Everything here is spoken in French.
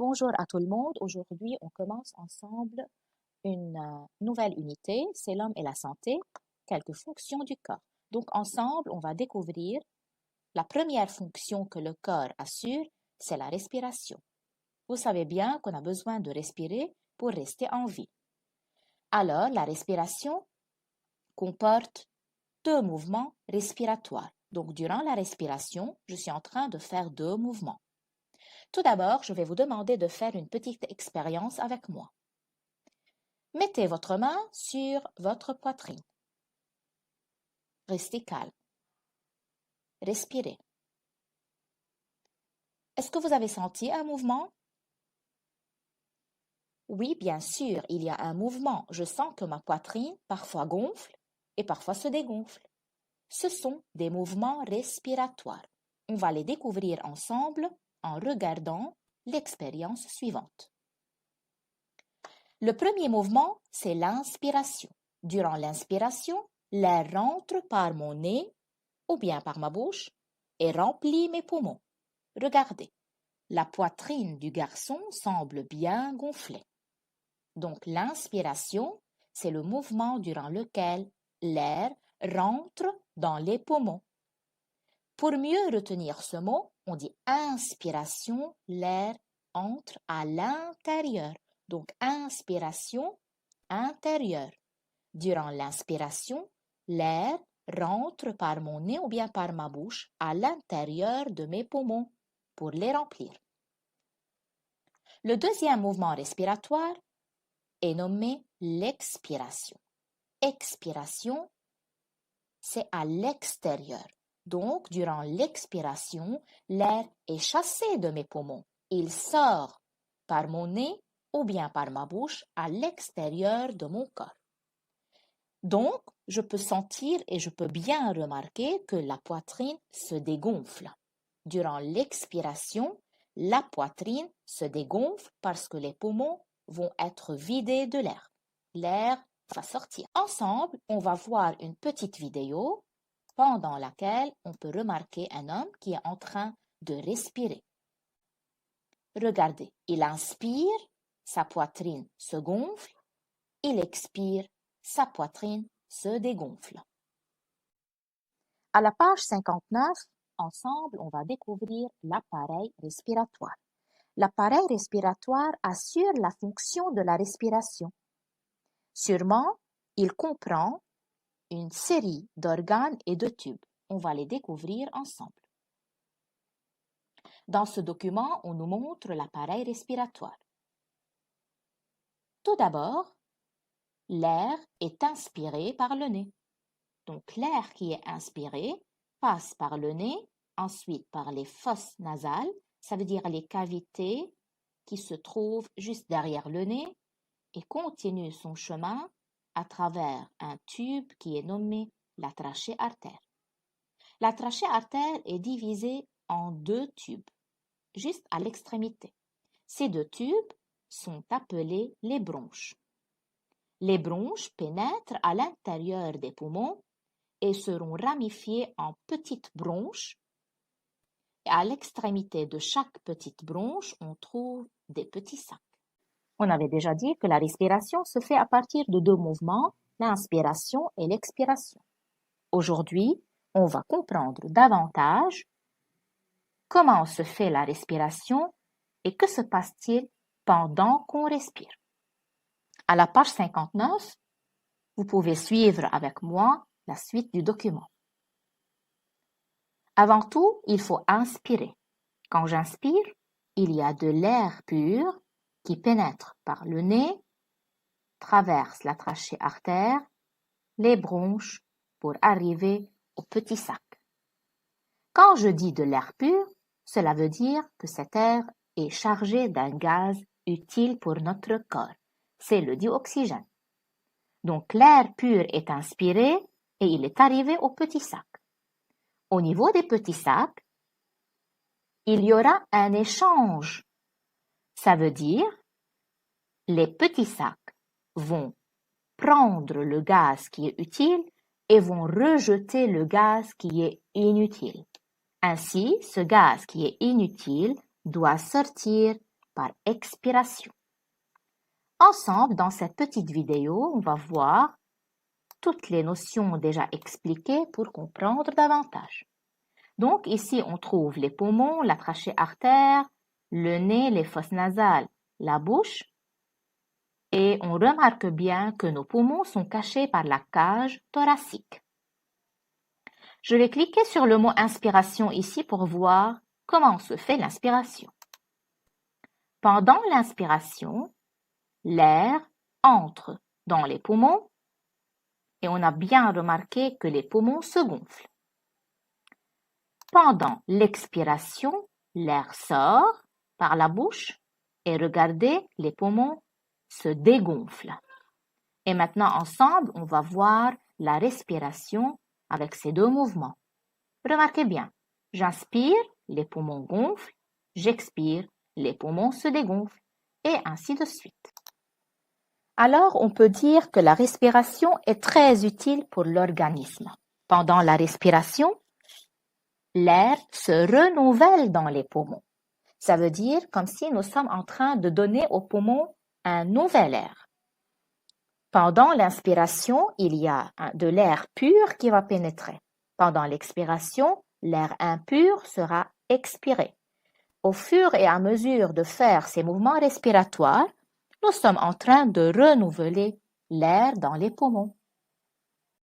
Bonjour à tout le monde. Aujourd'hui, on commence ensemble une nouvelle unité, c'est l'homme et la santé, quelques fonctions du corps. Donc ensemble, on va découvrir la première fonction que le corps assure, c'est la respiration. Vous savez bien qu'on a besoin de respirer pour rester en vie. Alors, la respiration comporte deux mouvements respiratoires. Donc, durant la respiration, je suis en train de faire deux mouvements. Tout d'abord, je vais vous demander de faire une petite expérience avec moi. Mettez votre main sur votre poitrine. Restez calme. Respirez. Est-ce que vous avez senti un mouvement? Oui, bien sûr, il y a un mouvement. Je sens que ma poitrine parfois gonfle et parfois se dégonfle. Ce sont des mouvements respiratoires. On va les découvrir ensemble en regardant l'expérience suivante. Le premier mouvement, c'est l'inspiration. Durant l'inspiration, l'air rentre par mon nez ou bien par ma bouche et remplit mes poumons. Regardez, la poitrine du garçon semble bien gonflée. Donc l'inspiration, c'est le mouvement durant lequel l'air rentre dans les poumons. Pour mieux retenir ce mot, on dit inspiration, l'air entre à l'intérieur. Donc inspiration, intérieur. Durant l'inspiration, l'air rentre par mon nez ou bien par ma bouche à l'intérieur de mes poumons pour les remplir. Le deuxième mouvement respiratoire est nommé l'expiration. Expiration, c'est à l'extérieur. Donc, durant l'expiration, l'air est chassé de mes poumons. Il sort par mon nez ou bien par ma bouche à l'extérieur de mon corps. Donc, je peux sentir et je peux bien remarquer que la poitrine se dégonfle. Durant l'expiration, la poitrine se dégonfle parce que les poumons vont être vidés de l'air. L'air va sortir. Ensemble, on va voir une petite vidéo pendant laquelle on peut remarquer un homme qui est en train de respirer. Regardez, il inspire, sa poitrine se gonfle, il expire, sa poitrine se dégonfle. À la page 59, ensemble, on va découvrir l'appareil respiratoire. L'appareil respiratoire assure la fonction de la respiration. Sûrement, il comprend une série d'organes et de tubes. On va les découvrir ensemble. Dans ce document, on nous montre l'appareil respiratoire. Tout d'abord, l'air est inspiré par le nez. Donc l'air qui est inspiré passe par le nez, ensuite par les fosses nasales, ça veut dire les cavités qui se trouvent juste derrière le nez, et continue son chemin à travers un tube qui est nommé la trachée artère. La trachée artère est divisée en deux tubes, juste à l'extrémité. Ces deux tubes sont appelés les bronches. Les bronches pénètrent à l'intérieur des poumons et seront ramifiées en petites bronches. Et à l'extrémité de chaque petite bronche, on trouve des petits sacs. On avait déjà dit que la respiration se fait à partir de deux mouvements, l'inspiration et l'expiration. Aujourd'hui, on va comprendre davantage comment se fait la respiration et que se passe-t-il pendant qu'on respire. À la page 59, vous pouvez suivre avec moi la suite du document. Avant tout, il faut inspirer. Quand j'inspire, il y a de l'air pur qui pénètre par le nez, traverse la trachée artère, les bronches pour arriver au petit sac. Quand je dis de l'air pur, cela veut dire que cet air est chargé d'un gaz utile pour notre corps. C'est le dioxygène. Donc l'air pur est inspiré et il est arrivé au petit sac. Au niveau des petits sacs, il y aura un échange. Ça veut dire les petits sacs vont prendre le gaz qui est utile et vont rejeter le gaz qui est inutile. Ainsi, ce gaz qui est inutile doit sortir par expiration. Ensemble, dans cette petite vidéo, on va voir toutes les notions déjà expliquées pour comprendre davantage. Donc ici, on trouve les poumons, la trachée artère, le nez, les fosses nasales, la bouche. Et on remarque bien que nos poumons sont cachés par la cage thoracique. Je vais cliquer sur le mot inspiration ici pour voir comment se fait l'inspiration. Pendant l'inspiration, l'air entre dans les poumons et on a bien remarqué que les poumons se gonflent. Pendant l'expiration, l'air sort par la bouche et regardez, les poumons se dégonflent. Et maintenant, ensemble, on va voir la respiration avec ces deux mouvements. Remarquez bien, j'inspire, les poumons gonflent, j'expire, les poumons se dégonflent, et ainsi de suite. Alors, on peut dire que la respiration est très utile pour l'organisme. Pendant la respiration, l'air se renouvelle dans les poumons. Ça veut dire comme si nous sommes en train de donner aux poumons un nouvel air. Pendant l'inspiration, il y a de l'air pur qui va pénétrer. Pendant l'expiration, l'air impur sera expiré. Au fur et à mesure de faire ces mouvements respiratoires, nous sommes en train de renouveler l'air dans les poumons.